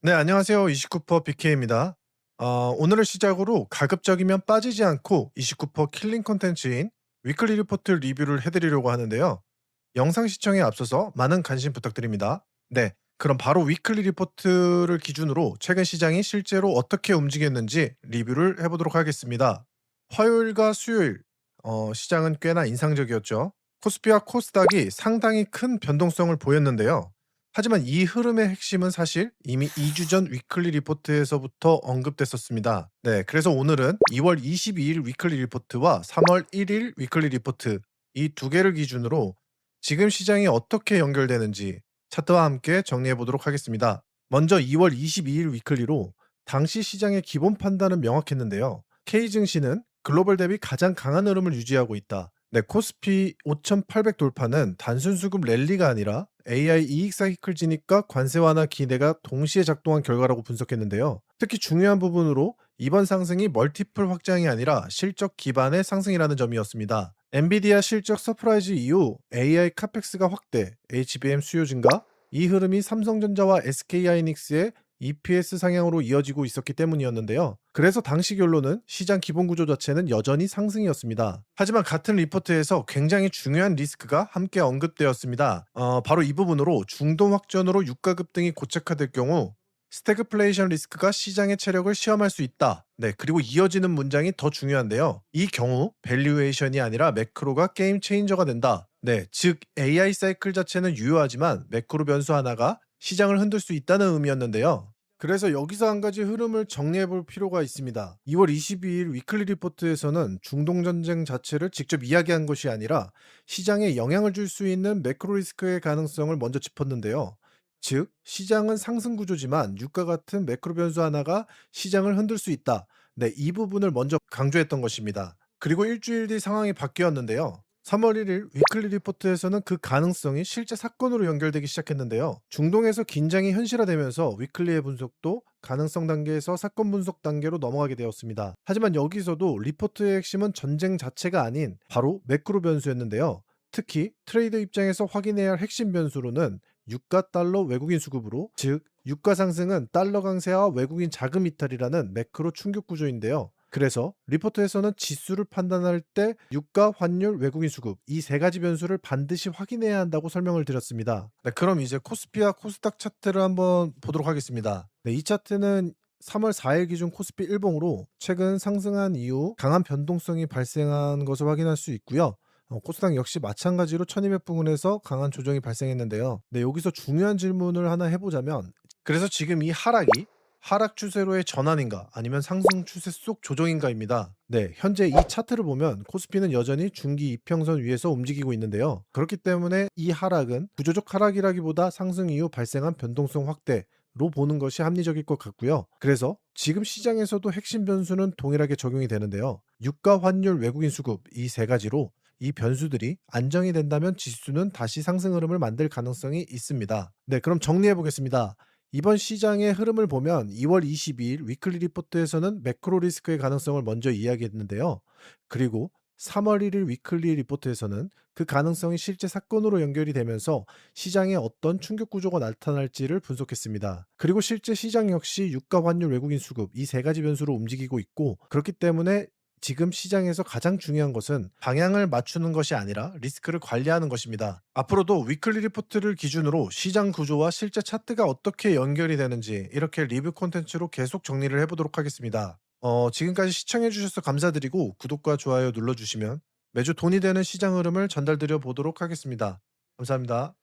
네, 안녕하세요. 29% BK입니다. 오늘을 시작으로 가급적이면 빠지지 않고 29% 킬링 콘텐츠인 위클리 리포트 리뷰를 해드리려고 하는데요. 영상 시청에 앞서서 많은 관심 부탁드립니다. 네, 그럼 바로 위클리 리포트를 기준으로 최근 시장이 실제로 어떻게 움직였는지 리뷰를 해보도록 하겠습니다. 화요일과 수요일, 시장은 꽤나 인상적이었죠. 코스피와 코스닥이 상당히 큰 변동성을 보였는데요. 하지만 이 흐름의 핵심은 사실 이미 2주 전 위클리 리포트에서부터 언급됐었습니다. 네, 그래서 오늘은 2월 22일 위클리 리포트와 3월 1일 위클리 리포트 이 두 개를 기준으로 지금 시장이 어떻게 연결되는지 차트와 함께 정리해 보도록 하겠습니다. 먼저 2월 22일 위클리로 당시 시장의 기본 판단은 명확했는데요. K증시는 글로벌 대비 가장 강한 흐름을 유지하고 있다. 네, 코스피 5,800 돌파는 단순 수급 랠리가 아니라 AI 이익 사이클 진입과 관세 완화 기대가 동시에 작동한 결과라고 분석했는데요. 특히 중요한 부분으로 이번 상승이 멀티플 확장이 아니라 실적 기반의 상승이라는 점이었습니다. 엔비디아 실적 서프라이즈 이후 AI 카펙스가 확대, HBM 수요 증가, 이 흐름이 삼성전자와 SK하이닉스의 EPS 상향으로 이어지고 있었기 때문이었는데요. 그래서 당시 결론은 시장 기본 구조 자체는 여전히 상승이었습니다. 하지만 같은 리포트에서 굉장히 중요한 리스크가 함께 언급되었습니다. 바로 이 부분으로 중동 확전으로 유가 급등이 고착화될 경우 스태그플레이션 리스크가 시장의 체력을 시험할 수 있다. 네, 그리고 이어지는 문장이 더 중요한데요. 이 경우 밸류에이션이 아니라 매크로가 게임 체인저가 된다. 네, 즉 AI 사이클 자체는 유효하지만 매크로 변수 하나가 시장을 흔들 수 있다는 의미였는데요. 그래서 여기서 한 가지 흐름을 정리해 볼 필요가 있습니다. 2월 22일 위클리 리포트에서는 중동 전쟁 자체를 직접 이야기한 것이 아니라 시장에 영향을 줄 수 있는 매크로 리스크의 가능성을 먼저 짚었는데요. 즉, 시장은 상승 구조지만 유가 같은 매크로 변수 하나가 시장을 흔들 수 있다. 네, 이 부분을 먼저 강조했던 것입니다. 그리고 일주일 뒤 상황이 바뀌었는데요. 3월 1일 위클리 리포트에서는 그 가능성이 실제 사건으로 연결되기 시작했는데요. 중동에서 긴장이 현실화되면서 위클리의 분석도 가능성 단계에서 사건 분석 단계로 넘어가게 되었습니다. 하지만 여기서도 리포트의 핵심은 전쟁 자체가 아닌 바로 매크로 변수였는데요. 특히 트레이더 입장에서 확인해야 할 핵심 변수로는 유가 달러 외국인 수급으로, 즉 유가 상승은 달러 강세와 외국인 자금 이탈이라는 매크로 충격 구조인데요. 그래서 리포트에서는 지수를 판단할 때 유가, 환율, 외국인 수급 이 세 가지 변수를 반드시 확인해야 한다고 설명을 드렸습니다. 네, 그럼 이제 코스피와 코스닥 차트를 한번 보도록 하겠습니다. 네, 이 차트는 3월 4일 기준 코스피 일봉으로 최근 상승한 이후 강한 변동성이 발생한 것을 확인할 수 있고요. 코스닥 역시 마찬가지로 1200부근에서 강한 조정이 발생했는데요. 네, 여기서 중요한 질문을 하나 해보자면, 그래서 지금 이 하락이 하락 추세로의 전환인가 아니면 상승 추세 속 조정인가입니다. 네, 현재 이 차트를 보면 코스피는 여전히 중기 이평선 위에서 움직이고 있는데요. 그렇기 때문에 이 하락은 구조적 하락이라기보다 상승 이후 발생한 변동성 확대로 보는 것이 합리적일 것 같고요. 그래서 지금 시장에서도 핵심 변수는 동일하게 적용이 되는데요. 유가, 환율, 외국인 수급 이 세 가지로 이 변수들이 안정이 된다면 지수는 다시 상승 흐름을 만들 가능성이 있습니다. 네, 그럼 정리해 보겠습니다. 이번 시장의 흐름을 보면 2월 22일 위클리 리포트에서는 매크로 리스크의 가능성을 먼저 이야기했는데요. 그리고 3월 1일 위클리 리포트에서는 그 가능성이 실제 사건으로 연결이 되면서 시장에 어떤 충격 구조가 나타날지를 분석했습니다. 그리고 실제 시장 역시 유가, 환율, 외국인 수급 이 세 가지 변수로 움직이고 있고, 그렇기 때문에 지금 시장에서 가장 중요한 것은 방향을 맞추는 것이 아니라 리스크를 관리하는 것입니다. 앞으로도 위클리 리포트를 기준으로 시장 구조와 실제 차트가 어떻게 연결이 되는지 이렇게 리뷰 콘텐츠로 계속 정리를 해보도록 하겠습니다. 지금까지 시청해주셔서 감사드리고 구독과 좋아요 눌러주시면 매주 돈이 되는 시장 흐름을 전달드려 보도록 하겠습니다. 감사합니다.